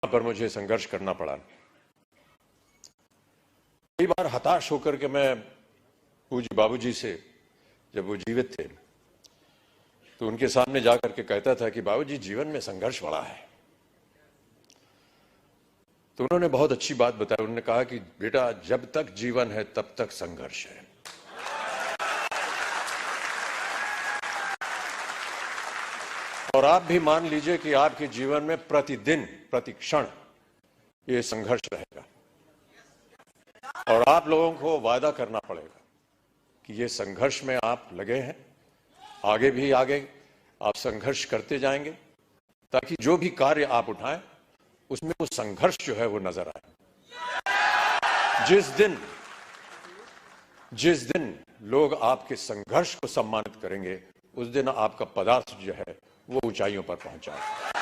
जहां पर मुझे संघर्ष करना पड़ा। कई बार हताश होकर के मैं पूज्य बाबूजी से, जब वो जीवित थे, तो उनके सामने जाकर के कहता था कि बाबूजी जीवन में संघर्ष बड़ा है। तो उन्होंने बहुत अच्छी बात बताई। उन्होंने कहा कि बेटा, जब तक जीवन है तब तक संघर्ष है। और आप भी मान लीजिए कि आपके जीवन में प्रतिदिन, प्रतिक्षण ये संघर्ष रहेगा। और आप लोगों को वादा करना पड़ेगा कि ये संघर्ष में आप लगे हैं, आगे भी आगे आप संघर्ष करते जाएंगे, ताकि जो भी कार्य आप उठाएं उसमें वो संघर्ष जो है वो नजर आए। जिस दिन लोग आपके संघर्ष को सम्मानित करेंगे, उस दिन आपका पदार्थ जो है वो ऊंचाइयों पर पहुंचाएगा।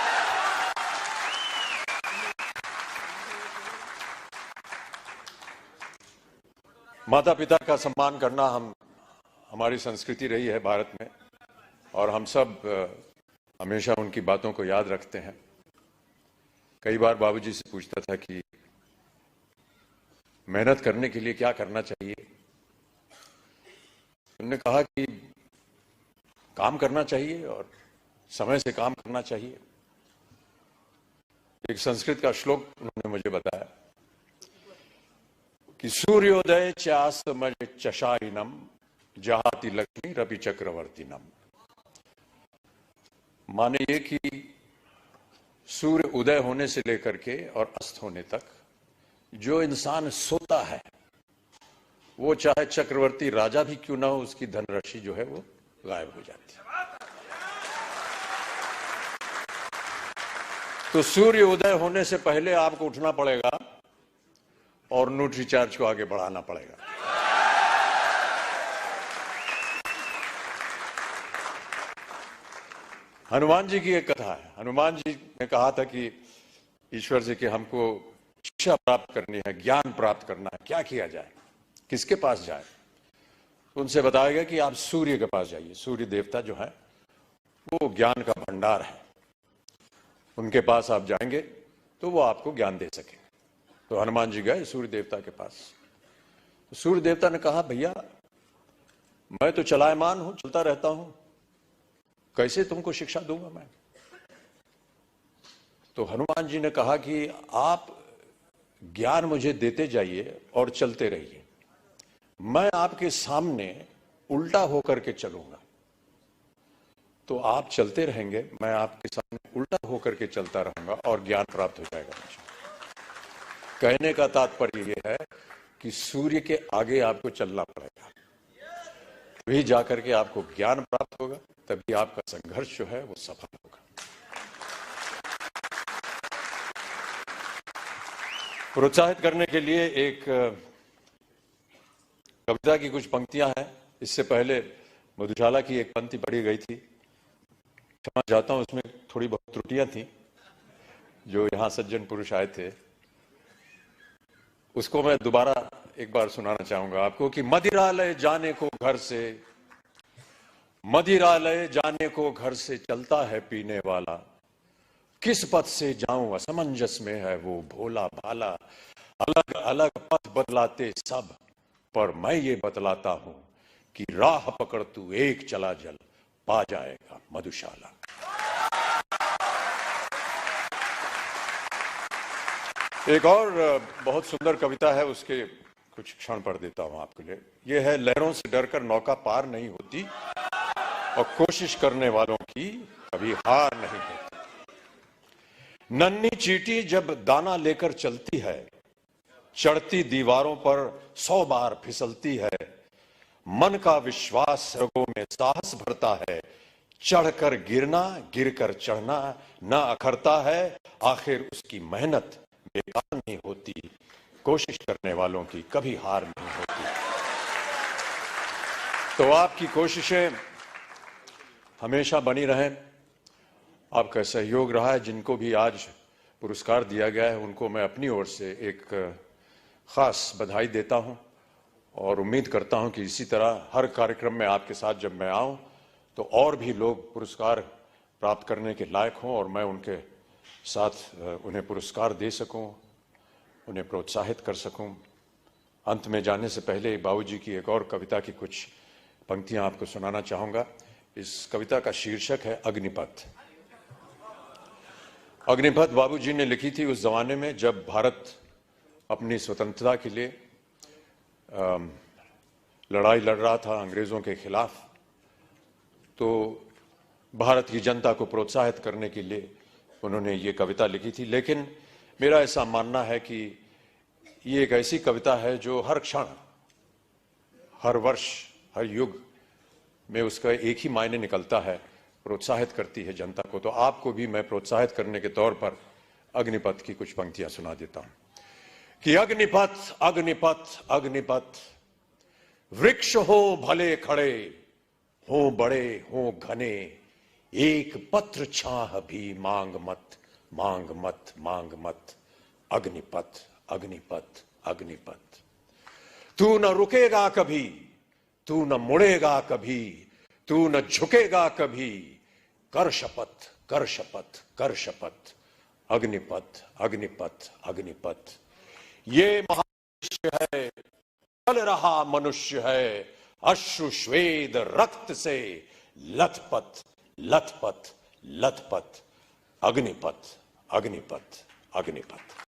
माता पिता का सम्मान करना हमारी संस्कृति रही है भारत में, और हम सब हमेशा उनकी बातों को याद रखते हैं। कई बार बाबूजी से पूछता था कि मेहनत करने के लिए क्या करना चाहिए। उन्होंने कहा कि काम करना चाहिए और समय से काम करना चाहिए। एक संस्कृत का श्लोक उन्होंने मुझे बताया कि सूर्योदय चासमय चशाइनम जहाति लक्ष्मी रवि चक्रवर्तीनम। माने ये कि सूर्य उदय होने से लेकर के और अस्त होने तक जो इंसान सोता है, वो चाहे चक्रवर्ती राजा भी क्यों ना हो, उसकी धनराशि जो है वो गायब हो जाती है। तो सूर्य उदय होने से पहले आपको उठना पड़ेगा और न्यूट्री चार्ज को आगे बढ़ाना पड़ेगा। हनुमान जी की एक कथा है। हनुमान जी ने कहा था कि ईश्वर से कि हमको शिक्षा प्राप्त करनी है, ज्ञान प्राप्त करना है, क्या किया जाए, किसके पास जाए। उनसे बताया गया कि आप सूर्य के पास जाइए। सूर्य देवता जो है वो ज्ञान का भंडार है, उनके पास आप जाएंगे तो वो आपको ज्ञान दे सके। तो हनुमान जी गए सूर्य देवता के पास। तो सूर्य देवता ने कहा, भैया मैं तो चलायमान हूं, चलता रहता हूं, कैसे तुमको शिक्षा दूंगा मैं। तो हनुमान जी ने कहा कि आप ज्ञान मुझे देते जाइए और चलते रहिए, मैं आपके सामने उल्टा होकर के चलूंगा। तो आप चलते रहेंगे, मैं आपके सामने उल्टा होकर के चलता रहूंगा और ज्ञान प्राप्त हो जाएगा मुझे। कहने का तात्पर्य यह है कि सूर्य के आगे आपको चलना पड़ेगा, तभी जाकर के आपको ज्ञान प्राप्त होगा, तभी आपका संघर्ष जो है वो सफल होगा। प्रोत्साहित करने के लिए एक कविता की कुछ पंक्तियां हैं। इससे पहले मधुशाला की एक पंक्ति पढ़ी गई थी, क्षमा चाहता हूं, उसमें थोड़ी बहुत त्रुटियां थी। जो यहां सज्जन पुरुष आए थे, उसको मैं दोबारा एक बार सुनाना चाहूंगा आपको कि मदिरालय जाने को घर से, मदिरालय जाने को घर से चलता है पीने वाला, किस पथ से जाऊं असमंजस में है वो भोला भाला, अलग अलग पथ बदलाते सब, पर मैं ये बतलाता हूं कि राह पकड़ तू एक चला जल, पा जाएगा मधुशाला। एक और बहुत सुंदर कविता है, उसके कुछ क्षण पढ़ देता हूं आपके लिए। यह है, लहरों से डरकर नौका पार नहीं होती और कोशिश करने वालों की कभी हार नहीं होती। नन्ही चींटी जब दाना लेकर चलती है, चढ़ती दीवारों पर 100 बार फिसलती है, मन का विश्वास रगों में साहस भरता है, चढ़कर गिरना गिरकर चढ़ना न अखरता है, आखिर उसकी मेहनत बेकार नहीं होती, कोशिश करने वालों की कभी हार नहीं होती। तो आपकी कोशिशें हमेशा बनी रहें। आपका सहयोग रहा है। जिनको भी आज पुरस्कार दिया गया है, उनको मैं अपनी ओर से एक खास बधाई देता हूं और उम्मीद करता हूं कि इसी तरह हर कार्यक्रम में आपके साथ जब मैं आऊं तो और भी लोग पुरस्कार प्राप्त करने के लायक हों और मैं उनके साथ उन्हें पुरस्कार दे सकूं, उन्हें प्रोत्साहित कर सकूं। अंत में जाने से पहले बाबूजी की एक और कविता की कुछ पंक्तियां आपको सुनाना चाहूंगा। इस कविता का शीर्षक है अग्निपथ। अग्निपथ बाबूजी ने लिखी थी उस जमाने में जब भारत अपनी स्वतंत्रता के लिए लड़ाई लड़ रहा था अंग्रेजों के खिलाफ। तो भारत की जनता को प्रोत्साहित करने के लिए उन्होंने ये कविता लिखी थी। लेकिन मेरा ऐसा मानना है कि ये एक ऐसी कविता है जो हर क्षण, हर वर्ष, हर युग में उसका एक ही मायने निकलता है, प्रोत्साहित करती है जनता को। तो आपको भी मैं प्रोत्साहित करने के तौर पर अग्निपथ की कुछ पंक्तियां सुना देता हूं कि अग्निपथ अग्निपथ अग्निपथ, वृक्ष हो भले खड़े, हो बड़े हो घने, एक पत्र छाह भी मांग मत मांग मत मांग मत। अग्निपथ अग्निपथ अग्निपथ, तू न रुकेगा कभी, तू न मुड़ेगा कभी, तू न झुकेगा कभी, कर शपथ कर शपथ कर शपथ। अग्निपथ अग्निपथ अग्निपथ, ये महामनुष्य है, चल रहा मनुष्य है, अश्रु स्वेद रक्त से लथपथ लथपथ लथपथ। अग्निपथ अग्निपथ अग्निपथ।